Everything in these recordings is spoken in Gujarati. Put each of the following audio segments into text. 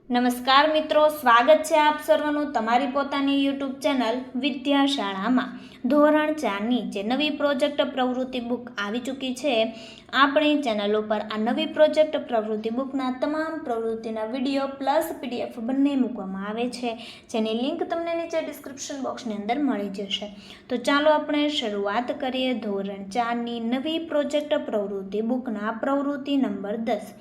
નમસ્કાર મિત્રો, સ્વાગત છે આપ સર્વનું તમારી પોતાની યુટ્યુબ ચેનલ વિદ્યાશાળામાં. ધોરણ 4ની જે નવી પ્રોજેક્ટ પ્રવૃત્તિ બુક આવી ચૂકી છે, આપણી ચેનલ ઉપર આ નવી પ્રોજેક્ટ પ્રવૃત્તિ બુકના તમામ પ્રવૃત્તિના વિડીયો પ્લસ PDF બંને મૂકવામાં આવે છે, જેની લિંક તમને નીચે ડિસ્ક્રિપ્શન બોક્સની અંદર મળી જશે. તો ચાલો આપણે શરૂઆત કરીએ ધોરણ 4ની નવી પ્રોજેક્ટ પ્રવૃત્તિ બુકના પ્રવૃત્તિ નંબર 10,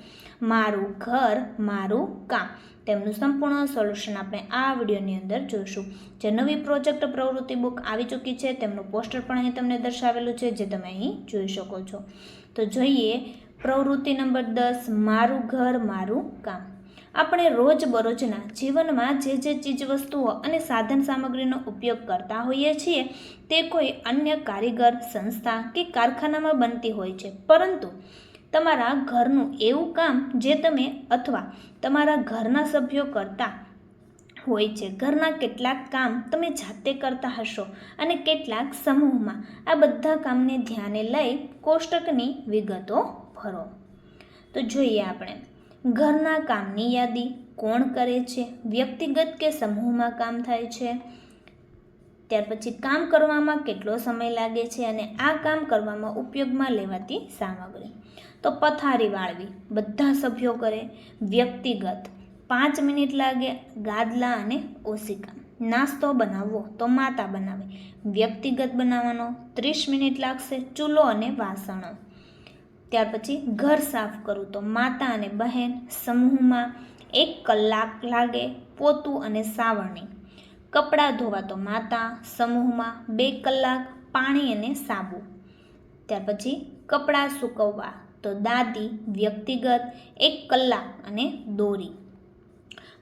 મારું ઘર મારું કામ. તેમનું સંપૂર્ણ સોલ્યુશન આપણે આ વિડીયોની અંદર જોઈશું. જે નવી પ્રોજેક્ટ પ્રવૃત્તિ બુક આવી ચૂકી છે તેમનું પોસ્ટર પણ અહીં તમને દર્શાવેલું છે, જે તમે અહીં જોઈ શકો છો. તો જોઈએ પ્રવૃત્તિ નંબર 10, મારું ઘર મારું કામ. આપણે રોજબરોજના જીવનમાં જે ચીજવસ્તુઓ અને સાધન સામગ્રીનો ઉપયોગ કરતા હોઈએ છીએ તે કોઈ અન્ય કારીગર સંસ્થા કે કારખાનામાં બનતી હોય છે, પરંતુ તમારા ઘરનું એવું કામ જે તમે અથવા તમારા ઘરના સભ્યો કરતા હોય છે. ઘરના કેટલાક કામ તમે જાતે કરતા હશો અને કેટલાક સમૂહમાં. આ બધા કામને ધ્યાને લઈ કોષ્ટકની વિગતો ભરો. તો જોઈએ આપણે ઘરના કામની યાદી કોણ કરે છે, વ્યક્તિગત કે સમૂહમાં કામ થાય છે, ત્યાર પછી કામ કરવામાં કેટલો સમય લાગે છે અને આ કામ કરવામાં ઉપયોગમાં લેવાતી સામગ્રી. તો પથારી વાળવી બધા સભ્યો કરે, વ્યક્તિગત 5 મિનિટ લાગે, ગાદલા અને ઓશિકા. નાસ્તો બનાવવો તો માતા બનાવે, વ્યક્તિગત બનાવવાનો 30 મિનિટ લાગશે, ચૂલો અને વાસણો. ત્યાર પછી ઘર સાફ કરવું તો માતા અને બહેન, સમૂહમાં 1 કલાક લાગે, પોતું અને સાવરણી. કપડાં ધોવા તો માતા, સમૂહમાં 2 કલાક, પાણી અને સાબુ. ત્યાર પછી કપડાં સૂકવવા તો દાદી, વ્યક્તિગત 1 કલાક અને દોરી.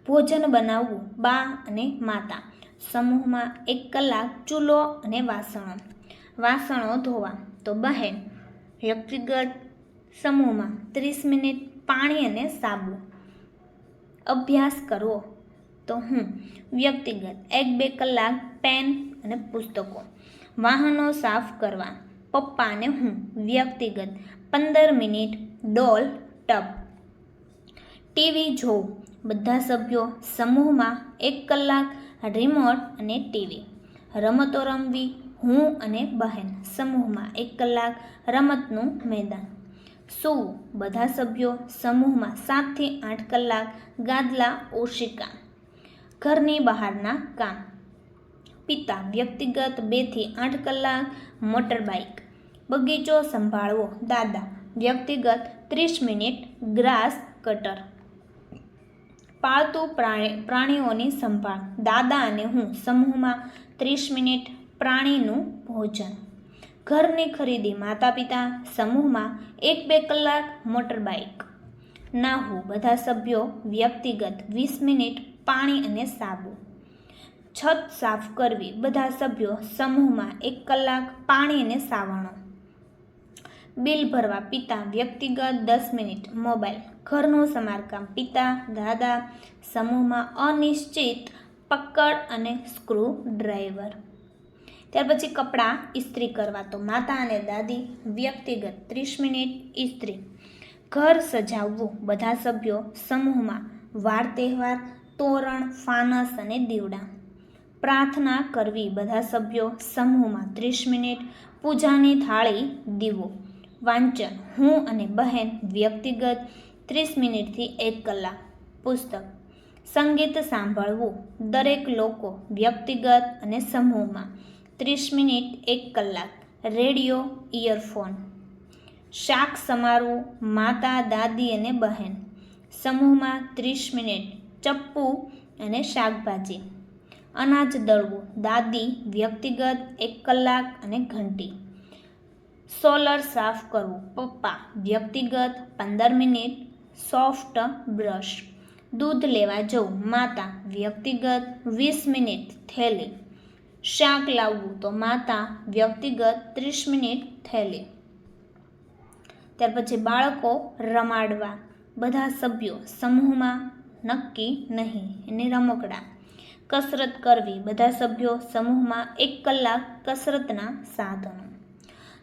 ભોજન બનાવવું બા અને માતા, સમૂહમાં 1 કલાક, ચૂલો અને વાસણો. વાસણો ધોવા તો બહેન, વ્યક્તિગત, સમૂહમાં 30 મિનિટ, પાણી અને સાબુ. અભ્યાસ કરવો તો હું, વ્યક્તિગત 1-2 કલાક, પેન અને પુસ્તકો. વાહનો સાફ કરવા પપ્પા અને હું, વ્યક્તિગત 15 મિનિટ, ડોલ, ટબ. ટીવી જોવું બધા સભ્યો, સમૂહમાં 1 કલાક, રિમોટ અને ટીવી. રમતો રમવી હું અને બહેન, સમૂહમાં 1 કલાક, રમતનું મેદાન. સૂવું બધા સભ્યો, સમૂહમાં 7 થી 8 કલાક, ગાદલા, ઓશિકા. ઘરની બહારના કામ પિતા, વ્યક્તિગત 2 થી 8 કલાક, મોટરબાઇક. બગીચો સંભાળવો દાદા, વ્યક્તિગત 30 મિનિટ, ગ્રાસ કટર. પાળતુ પ્રાણીઓની સંભાળ દાદા અને હું, સમૂહમાં 30 મિનિટ, પ્રાણીનું ભોજન. ઘરની ખરીદી માતા પિતા, સમૂહમાં 1-2 કલાક, મોટરબાઇક. નાહવું બધા સભ્યો, વ્યક્તિગત 20 મિનિટ, પાણી અને સાબુ. છત સાફ કરવી બધા સભ્યો, સમૂહમાં 1 કલાક, પાણી અને સાવરણો. બિલ ભરવા પિતા, વ્યક્તિગત 10 મિનિટ, મોબાઈલ. ઘરનું સમારકામ પિતા, દાદા, સમૂહમાં અનિશ્ચિત, પકડ અને સ્ક્રૂ ડ્રાઈવર. ત્યાર પછી કપડાં ઇસ્ત્રી કરવા તો માતા અને દાદી, વ્યક્તિગત 30 મિનિટ, ઇસ્ત્રી. ઘર સજાવવું બધા સભ્યો, સમૂહમાં વાર તહેવાર, તોરણ, ફાનસ અને દીવડા. પ્રાર્થના કરવી બધા સભ્યો, સમૂહમાં 30 મિનિટ, પૂજાની થાળી, દીવો. વાંચન હું અને બહેન, વ્યક્તિગત 30 મિનિટથી 1 કલાક, પુસ્તક. સંગીત સાંભળવું દરેક લોકો, વ્યક્તિગત અને સમૂહમાં 30 મિનિટ, 1 કલાક, રેડિયો, ઇયરફોન. શાક સમારવું માતા, દાદી અને બહેન, સમૂહમાં 30 મિનિટ, ચપ્પુ અને શાકભાજી. અનાજ દળવું દાદી, વ્યક્તિગત 1 કલાક અને ઘંટી. સોલર સાફ કરવું પપ્પા, વ્યક્તિગત 15 મિનિટ, સોફ્ટ બ્રશ. દૂધ લેવા જવું માતા, વ્યક્તિગત 20 મિનિટ, થેલી. શાક લાવવું તો માતા, વ્યક્તિગત 30 મિનિટ, થેલી. ત્યાર પછી બાળકો રમાડવા બધા સભ્યો, સમૂહમાં નક્કી નહીં અને રમકડા. કસરત કરવી બધા સભ્યો, સમૂહમાં 1 કલાક, કસરતના સાધનો.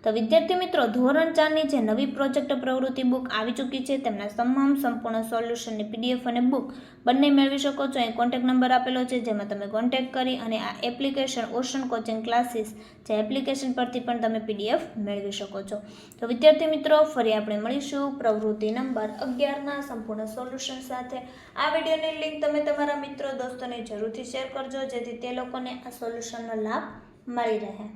તો વિદ્યાર્થી મિત્રો, ધોરણ 4ની જે નવી પ્રોજેક્ટ પ્રવૃત્તિ બુક આવી ચૂકી છે તેમના તમામ સંપૂર્ણ સોલ્યુશનની PDF અને બુક બંને મેળવી શકો છો. અહીં કોન્ટેક્ટ નંબર આપેલો છે, જેમાં તમે કોન્ટેક્ટ કરી અને આ એપ્લિકેશન ઓશન કોચિંગ ક્લાસીસ જે એપ્લિકેશન પરથી પણ તમે PDF મેળવી શકો છો. તો વિદ્યાર્થી મિત્રો, ફરી આપણે મળીશું પ્રવૃત્તિ નંબર 11ના સંપૂર્ણ સોલ્યુશન સાથે. આ વિડીયોની લિંક તમે તમારા મિત્રો દોસ્તોને જરૂરથી શેર કરજો, જેથી તે લોકોને આ સોલ્યુશનનો લાભ મળી રહે.